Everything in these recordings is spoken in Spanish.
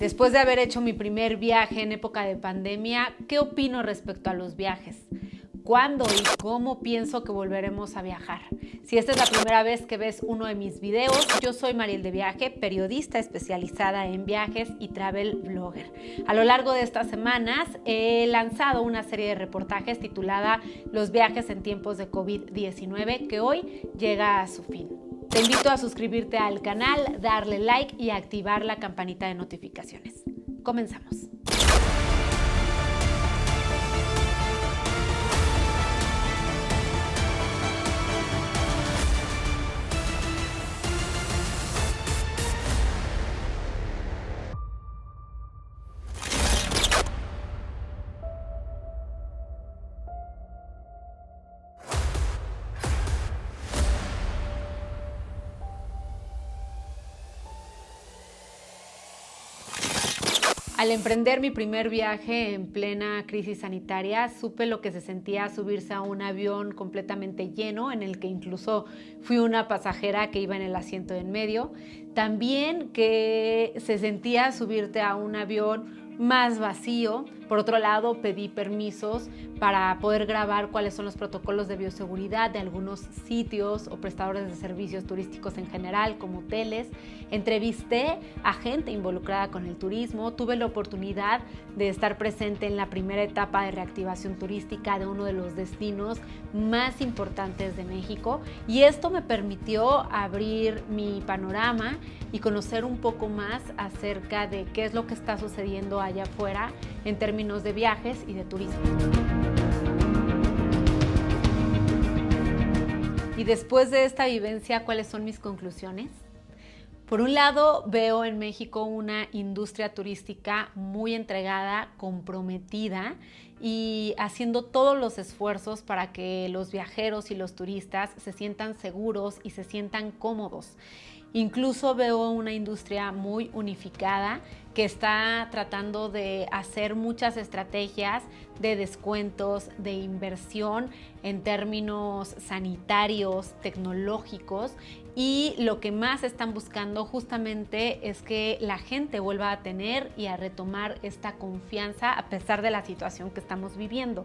Después de haber hecho mi primer viaje en época de pandemia, ¿qué opino respecto a los viajes? ¿Cuándo y cómo pienso que volveremos a viajar? Si esta es la primera vez que ves uno de mis videos, yo soy Mariel de Viaje, periodista especializada en viajes y travel blogger. A lo largo de estas semanas he lanzado una serie de reportajes titulada Los viajes en tiempos de COVID-19, que hoy llega a su fin. Te invito a suscribirte al canal, darle like y activar la campanita de notificaciones. Comenzamos. Al emprender mi primer viaje en plena crisis sanitaria, supe lo que se sentía subirse a un avión completamente lleno, en el que incluso fui una pasajera que iba en el asiento de en medio. También que se sentía subirte a un avión más vacío. Por otro lado, pedí permisos para poder grabar cuáles son los protocolos de bioseguridad de algunos sitios o prestadores de servicios turísticos en general, como hoteles. Entrevisté a gente involucrada con el turismo. Tuve la oportunidad de estar presente en la primera etapa de reactivación turística de uno de los destinos más importantes de México. Y esto me permitió abrir mi panorama y conocer un poco más acerca de qué es lo que está sucediendo allá afuera en términos de viajes y de turismo. Y después de esta vivencia, ¿cuáles son mis conclusiones? Por un lado, veo en México una industria turística muy entregada, comprometida y haciendo todos los esfuerzos para que los viajeros y los turistas se sientan seguros y se sientan cómodos. Incluso veo una industria muy unificada que está tratando de hacer muchas estrategias de descuentos, de inversión en términos sanitarios, tecnológicos, y lo que más están buscando justamente es que la gente vuelva a tener y a retomar esta confianza a pesar de la situación que estamos viviendo.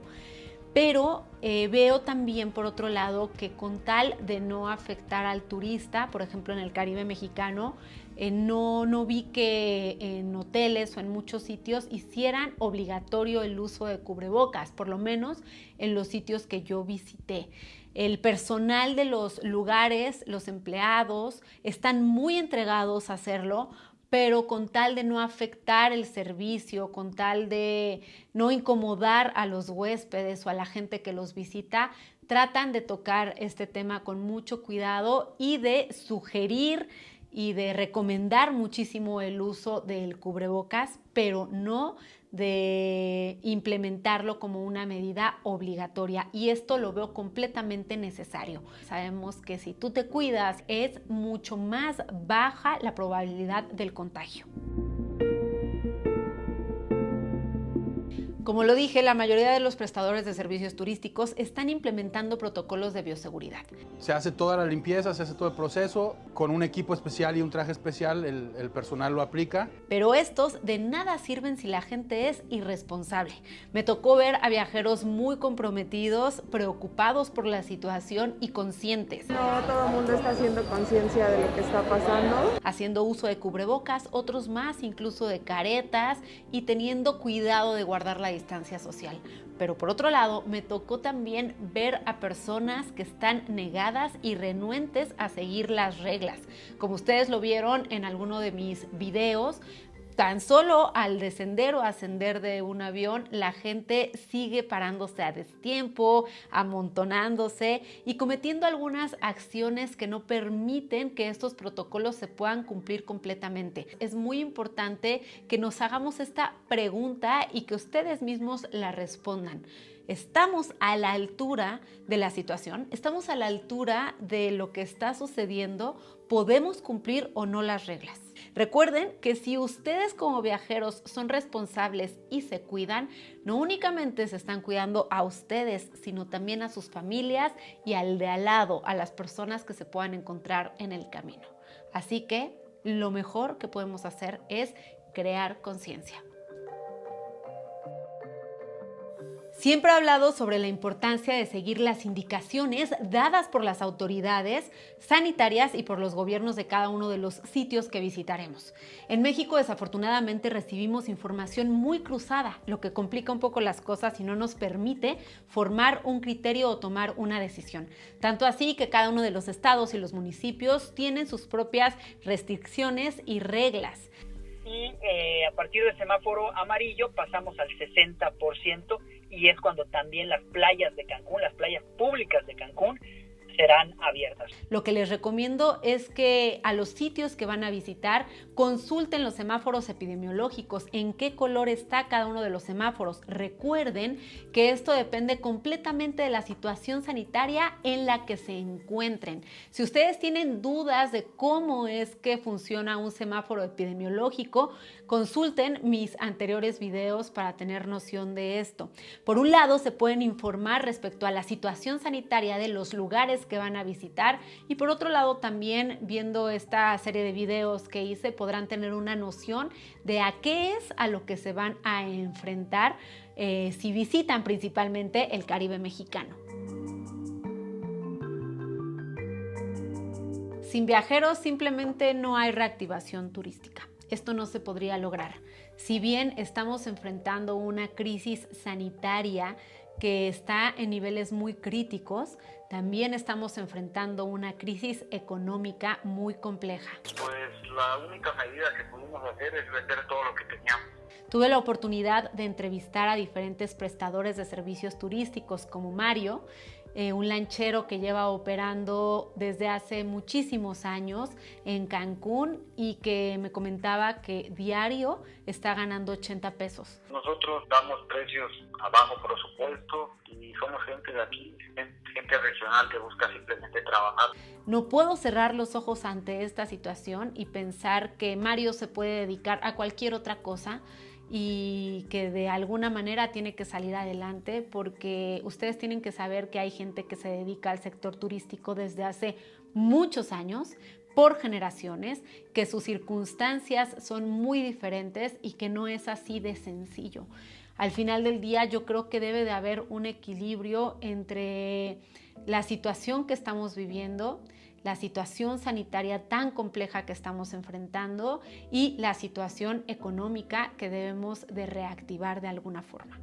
Pero veo también, por otro lado, que con tal de no afectar al turista, por ejemplo en el Caribe mexicano, no vi que en hoteles o en muchos sitios hicieran obligatorio el uso de cubrebocas, por lo menos en los sitios que yo visité. El personal de los lugares, los empleados, están muy entregados a hacerlo, pero con tal de no afectar el servicio, con tal de no incomodar a los huéspedes o a la gente que los visita, tratan de tocar este tema con mucho cuidado y de sugerir y de recomendar muchísimo el uso del cubrebocas, pero no de implementarlo como una medida obligatoria, y esto lo veo completamente necesario. Sabemos que si tú te cuidas es mucho más baja la probabilidad del contagio. Como lo dije, la mayoría de los prestadores de servicios turísticos están implementando protocolos de bioseguridad. Se hace toda la limpieza, se hace todo el proceso, con un equipo especial y un traje especial el personal lo aplica. Pero estos de nada sirven si la gente es irresponsable. Me tocó ver a viajeros muy comprometidos, preocupados por la situación y conscientes. No todo el mundo está haciendo conciencia de lo que está pasando. Haciendo uso de cubrebocas, otros más incluso de caretas, y teniendo cuidado de guardar la distancia social. Pero por otro lado, me tocó también ver a personas que están negadas y renuentes a seguir las reglas. Como ustedes lo vieron en alguno de mis videos, tan solo al descender o ascender de un avión, la gente sigue parándose a destiempo, amontonándose y cometiendo algunas acciones que no permiten que estos protocolos se puedan cumplir completamente. Es muy importante que nos hagamos esta pregunta y que ustedes mismos la respondan. ¿Estamos a la altura de la situación? ¿Estamos a la altura de lo que está sucediendo? ¿Podemos cumplir o no las reglas? Recuerden que si ustedes como viajeros son responsables y se cuidan, no únicamente se están cuidando a ustedes, sino también a sus familias y al de al lado, a las personas que se puedan encontrar en el camino. Así que lo mejor que podemos hacer es crear conciencia. Siempre he hablado sobre la importancia de seguir las indicaciones dadas por las autoridades sanitarias y por los gobiernos de cada uno de los sitios que visitaremos. En México, desafortunadamente, recibimos información muy cruzada, lo que complica un poco las cosas y no nos permite formar un criterio o tomar una decisión. Tanto así que cada uno de los estados y los municipios tienen sus propias restricciones y reglas. Y a partir del semáforo amarillo pasamos al 60%, y es cuando también las playas de Cancún, las playas públicas de Cancún, serán abiertas. Lo que les recomiendo es que a los sitios que van a visitar consulten los semáforos epidemiológicos, en qué color está cada uno de los semáforos. Recuerden que esto depende completamente de la situación sanitaria en la que se encuentren. Si ustedes tienen dudas de cómo es que funciona un semáforo epidemiológico, consulten mis anteriores videos para tener noción de esto. Por un lado, se pueden informar respecto a la situación sanitaria de los lugares que van a visitar, y por otro lado también, viendo esta serie de videos que hice, podrán tener una noción de a qué es a lo que se van a enfrentar si visitan principalmente el Caribe mexicano. Sin viajeros simplemente no hay reactivación turística. Esto no se podría lograr. Si bien estamos enfrentando una crisis sanitaria que está en niveles muy críticos, también estamos enfrentando una crisis económica muy compleja. Pues la única medida que pudimos hacer es vender todo lo que teníamos. Tuve la oportunidad de entrevistar a diferentes prestadores de servicios turísticos como Mario, un lanchero que lleva operando desde hace muchísimos años en Cancún y que me comentaba que diario está ganando 80 pesos. Nosotros damos precios a bajo presupuesto y somos gente de aquí, gente regional que busca simplemente trabajar. No puedo cerrar los ojos ante esta situación y pensar que Mario se puede dedicar a cualquier otra cosa y que de alguna manera tiene que salir adelante, porque ustedes tienen que saber que hay gente que se dedica al sector turístico desde hace muchos años, por generaciones, que sus circunstancias son muy diferentes y que no es así de sencillo. Al final del día yo creo que debe de haber un equilibrio entre la situación que estamos viviendo, la situación sanitaria tan compleja que estamos enfrentando y la situación económica que debemos de reactivar de alguna forma.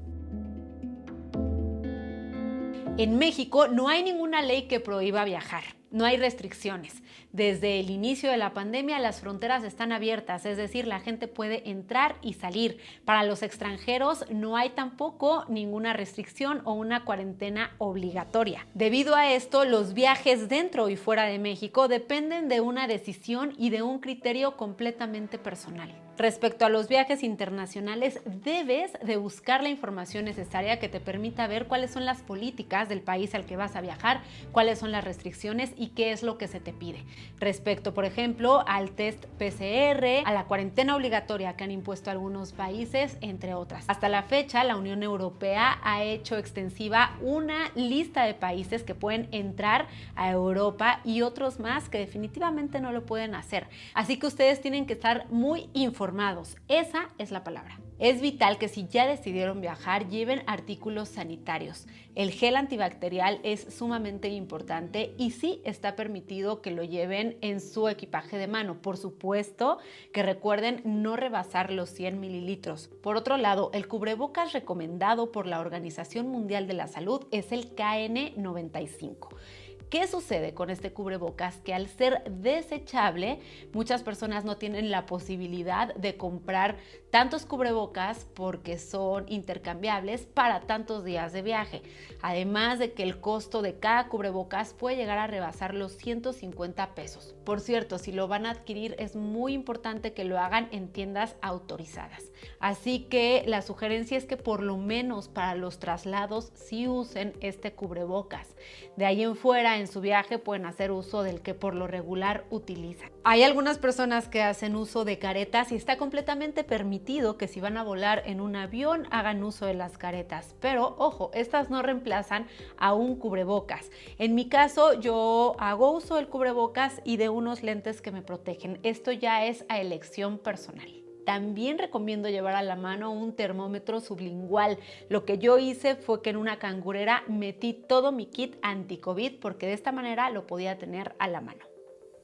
En México no hay ninguna ley que prohíba viajar, no hay restricciones. Desde el inicio de la pandemia las fronteras están abiertas, es decir, la gente puede entrar y salir. Para los extranjeros no hay tampoco ninguna restricción o una cuarentena obligatoria. Debido a esto, los viajes dentro y fuera de México dependen de una decisión y de un criterio completamente personal. Respecto a los viajes internacionales, debes de buscar la información necesaria que te permita ver cuáles son las políticas del país al que vas a viajar, cuáles son las restricciones y qué es lo que se te pide. Respecto, por ejemplo, al test PCR, a la cuarentena obligatoria que han impuesto algunos países, entre otras. Hasta la fecha, la Unión Europea ha hecho extensiva una lista de países que pueden entrar a Europa y otros más que definitivamente no lo pueden hacer. Así que ustedes tienen que estar muy informados. Esa es la palabra. Es vital que si ya decidieron viajar, lleven artículos sanitarios. El gel antibacterial es sumamente importante y sí está permitido que lo lleven en su equipaje de mano. Por supuesto que recuerden no rebasar los 100 mililitros. Por otro lado, el cubrebocas recomendado por la Organización Mundial de la Salud es el KN95. ¿Qué sucede con este cubrebocas? Que al ser desechable, muchas personas no tienen la posibilidad de comprar tantos cubrebocas porque son intercambiables para tantos días de viaje. Además de que el costo de cada cubrebocas puede llegar a rebasar los 150 pesos. Por cierto, si lo van a adquirir es muy importante que lo hagan en tiendas autorizadas. Así que la sugerencia es que por lo menos para los traslados sí usen este cubrebocas. De ahí en fuera, en su viaje pueden hacer uso del que por lo regular utilizan. Hay algunas personas que hacen uso de caretas y está completamente permitido que si van a volar en un avión hagan uso de las caretas, pero ojo, estas no reemplazan a un cubrebocas. En mi caso yo hago uso del cubrebocas y de unos lentes que me protegen. Esto ya es a elección personal. también recomiendo llevar a la mano un termómetro sublingual. Lo que yo hice fue que en una cangurera metí todo mi kit anti-COVID porque de esta manera lo podía tener a la mano.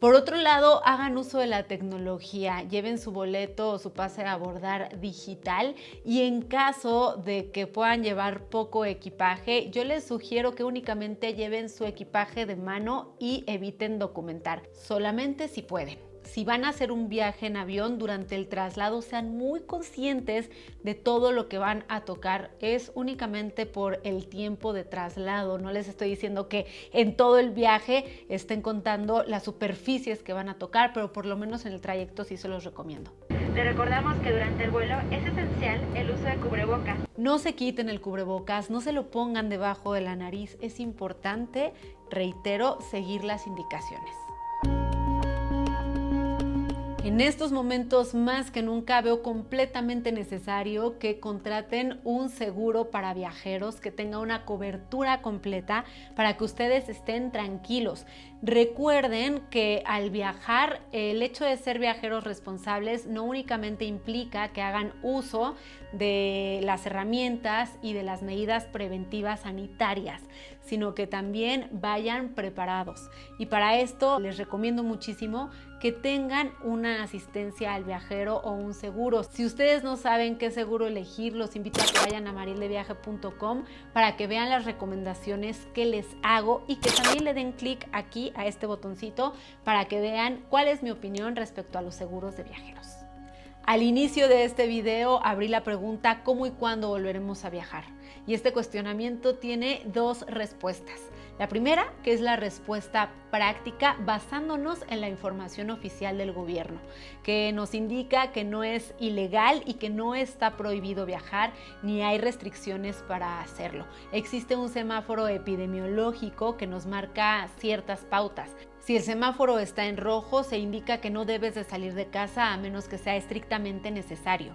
Por otro lado, hagan uso de la tecnología, lleven su boleto o su pase a abordar digital y en caso de que puedan llevar poco equipaje, yo les sugiero que únicamente lleven su equipaje de mano y eviten documentar, solamente si pueden. Si van a hacer un viaje en avión durante el traslado, sean muy conscientes de todo lo que van a tocar. Es únicamente por el tiempo de traslado. No les estoy diciendo que en todo el viaje estén contando las superficies que van a tocar, pero por lo menos en el trayecto sí se los recomiendo. Te recordamos que durante el vuelo es esencial el uso de cubrebocas. No se quiten el cubrebocas, no se lo pongan debajo de la nariz. Es importante, reitero, seguir las indicaciones. En estos momentos más que nunca veo completamente necesario que contraten un seguro para viajeros que tenga una cobertura completa para que ustedes estén tranquilos. Recuerden que al viajar, el hecho de ser viajeros responsables no únicamente implica que hagan uso de las herramientas y de las medidas preventivas sanitarias, sino que también vayan preparados. Y para esto les recomiendo muchísimo que tengan una asistencia al viajero o un seguro. Si ustedes no saben qué seguro elegir, los invito a que vayan a marildeviaje.com para que vean las recomendaciones que les hago y que también le den clic aquí a este botoncito para que vean cuál es mi opinión respecto a los seguros de viajeros. Al inicio de este video abrí la pregunta ¿cómo y cuándo volveremos a viajar? Y este cuestionamiento tiene dos respuestas. La primera, que es la respuesta práctica basándonos en la información oficial del gobierno, que nos indica que no es ilegal y que no está prohibido viajar ni hay restricciones para hacerlo. Existe un semáforo epidemiológico que nos marca ciertas pautas. Si el semáforo está en rojo, se indica que no debes de salir de casa a menos que sea estrictamente necesario.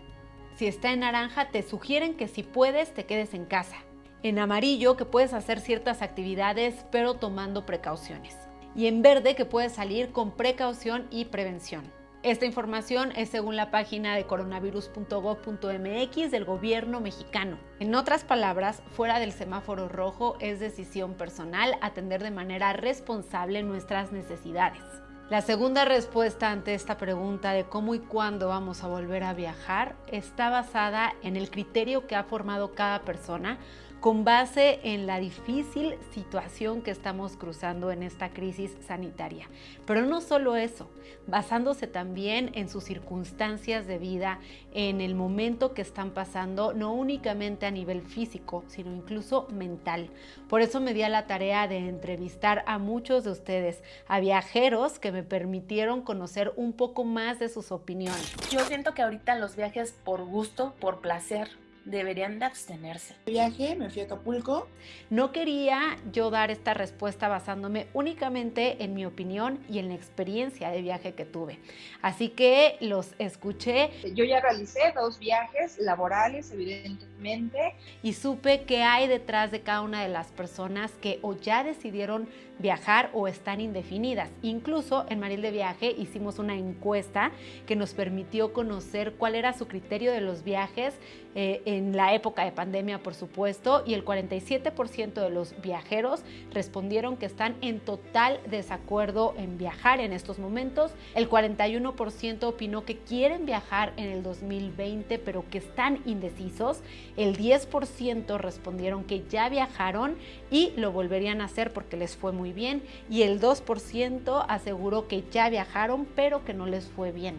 Si está en naranja, te sugieren que si puedes, te quedes en casa. En amarillo, que puedes hacer ciertas actividades, pero tomando precauciones. Y en verde, que puedes salir con precaución y prevención. Esta información es según la página de coronavirus.gov.mx del gobierno mexicano. En otras palabras, fuera del semáforo rojo es decisión personal atender de manera responsable nuestras necesidades. La segunda respuesta ante esta pregunta de cómo y cuándo vamos a volver a viajar está basada en el criterio que ha formado cada persona con base en la difícil situación que estamos cruzando en esta crisis sanitaria. Pero no solo eso, basándose también en sus circunstancias de vida, en el momento que están pasando, no únicamente a nivel físico, sino incluso mental. Por eso me di a la tarea de entrevistar a muchos de ustedes, a viajeros que me permitieron conocer un poco más de sus opiniones. Yo siento que ahorita los viajes por gusto, por placer, deberían de abstenerse. Viaje, me fui a Acapulco. No quería yo dar esta respuesta basándome únicamente en mi opinión y en la experiencia de viaje que tuve. Así que los escuché. Yo ya realicé 2 viajes laborales, evidentemente. Y supe qué hay detrás de cada una de las personas que o ya decidieron viajar o están indefinidas. Incluso en Maril de Viaje hicimos una encuesta que nos permitió conocer cuál era su criterio de los viajes en la época de pandemia, por supuesto, y el 47% de los viajeros respondieron que están en total desacuerdo en viajar en estos momentos. El 41% opinó que quieren viajar en el 2020, pero que están indecisos. El 10% respondieron que ya viajaron y lo volverían a hacer porque les fue muy bien, y el 2% aseguró que ya viajaron, pero que no les fue bien.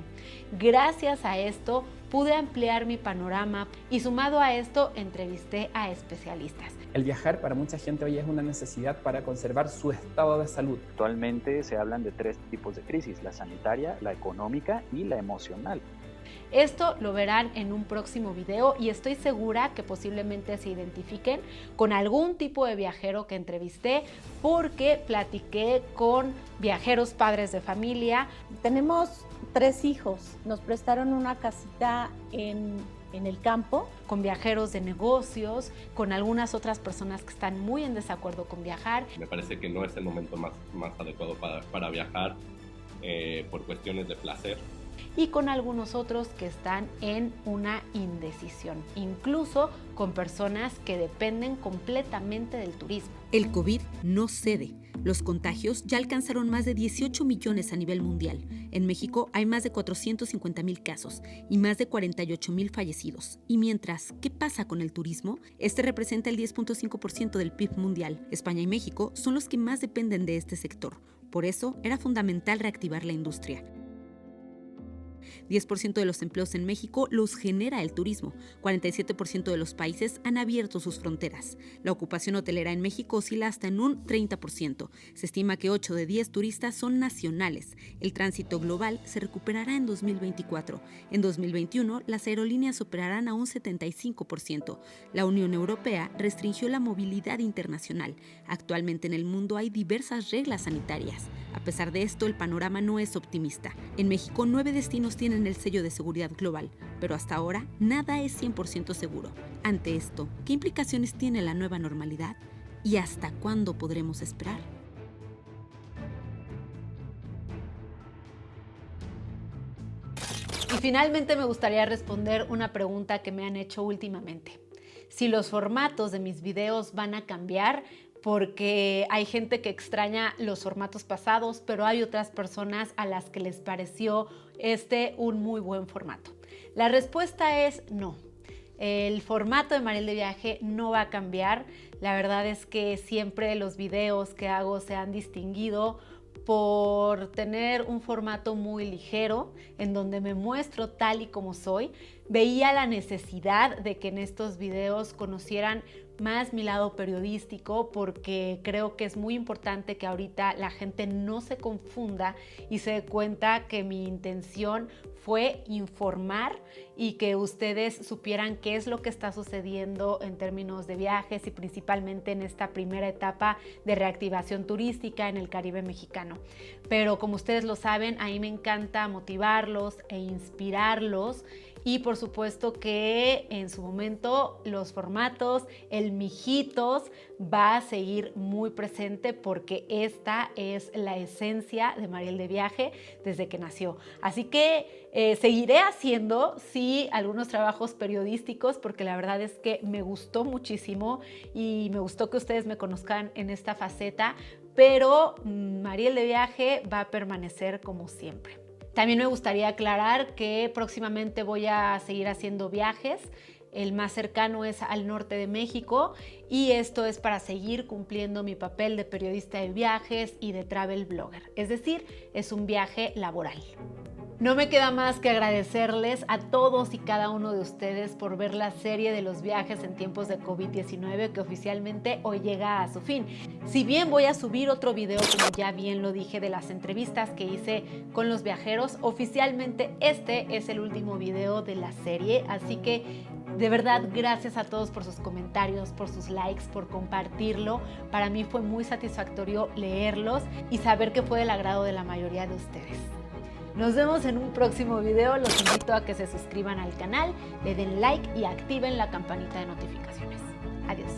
Gracias a esto, pude ampliar mi panorama y sumado a esto entrevisté a especialistas. El viajar para mucha gente hoy es una necesidad para conservar su estado de salud. Actualmente se hablan de 3 tipos de crisis: la sanitaria, la económica y la emocional. Esto lo verán en un próximo video y estoy segura que posiblemente se identifiquen con algún tipo de viajero que entrevisté porque platiqué con viajeros padres de familia. Tenemos 3 hijos, nos prestaron una casita en el campo. Con viajeros de negocios, con algunas otras personas que están muy en desacuerdo con viajar. Me parece que no es el momento más adecuado para viajar por cuestiones de placer. y con algunos otros que están en una indecisión, incluso con personas que dependen completamente del turismo. El COVID no cede. Los contagios ya alcanzaron más de 18 millones a nivel mundial. En México hay más de 450,000 casos y más de 48,000 fallecidos. Y mientras, ¿qué pasa con el turismo? Este representa el 10.5% del PIB mundial. España y México son los que más dependen de este sector. Por eso, era fundamental reactivar la industria. 10% de los empleos en México los genera el turismo. 47% de los países han abierto sus fronteras. La ocupación hotelera en México oscila hasta en un 30%. Se estima que 8 de 10 turistas son nacionales. El tránsito global se recuperará en 2024. En 2021, las aerolíneas operarán a un 75%. La Unión Europea restringió la movilidad internacional. Actualmente en el mundo hay diversas reglas sanitarias. A pesar de esto, el panorama no es optimista. En México, 9 destinos tienen el sello de seguridad global, pero hasta ahora nada es 100% seguro. Ante esto, ¿qué implicaciones tiene la nueva normalidad? ¿Y hasta cuándo podremos esperar? Y finalmente me gustaría responder una pregunta que me han hecho últimamente. Si los formatos de mis videos van a cambiar, porque hay gente que extraña los formatos pasados, pero hay otras personas a las que les pareció un muy buen formato. La respuesta es no. El formato de Mariel de Viaje no va a cambiar. La verdad es que siempre los videos que hago se han distinguido por tener un formato muy ligero, en donde me muestro tal y como soy. Veía la necesidad de que en estos videos conocieran más mi lado periodístico, porque creo que es muy importante que ahorita la gente no se confunda y se dé cuenta que mi intención fue informar y que ustedes supieran qué es lo que está sucediendo en términos de viajes y principalmente en esta primera etapa de reactivación turística en el Caribe mexicano. Pero como ustedes lo saben, a mí me encanta motivarlos e inspirarlos. Y por supuesto que en su momento los formatos, el mijitos va a seguir muy presente, porque esta es la esencia de Mariel de Viaje desde que nació. Así que seguiré haciendo, sí, algunos trabajos periodísticos, porque la verdad es que me gustó muchísimo y me gustó que ustedes me conozcan en esta faceta, pero Mariel de Viaje va a permanecer como siempre. También me gustaría aclarar que próximamente voy a seguir haciendo viajes. El más cercano es al norte de México y esto es para seguir cumpliendo mi papel de periodista de viajes y de travel blogger. Es decir, es un viaje laboral. No me queda más que agradecerles a todos y cada uno de ustedes por ver la serie de los viajes en tiempos de COVID-19 que oficialmente hoy llega a su fin. Si bien voy a subir otro video, como ya bien lo dije, de las entrevistas que hice con los viajeros, oficialmente este es el último video de la serie, así que de verdad gracias a todos por sus comentarios, por sus likes, por compartirlo. Para mí fue muy satisfactorio leerlos y saber que fue del agrado de la mayoría de ustedes. Nos vemos en un próximo video. Los invito a que se suscriban al canal, le den like y activen la campanita de notificaciones. Adiós.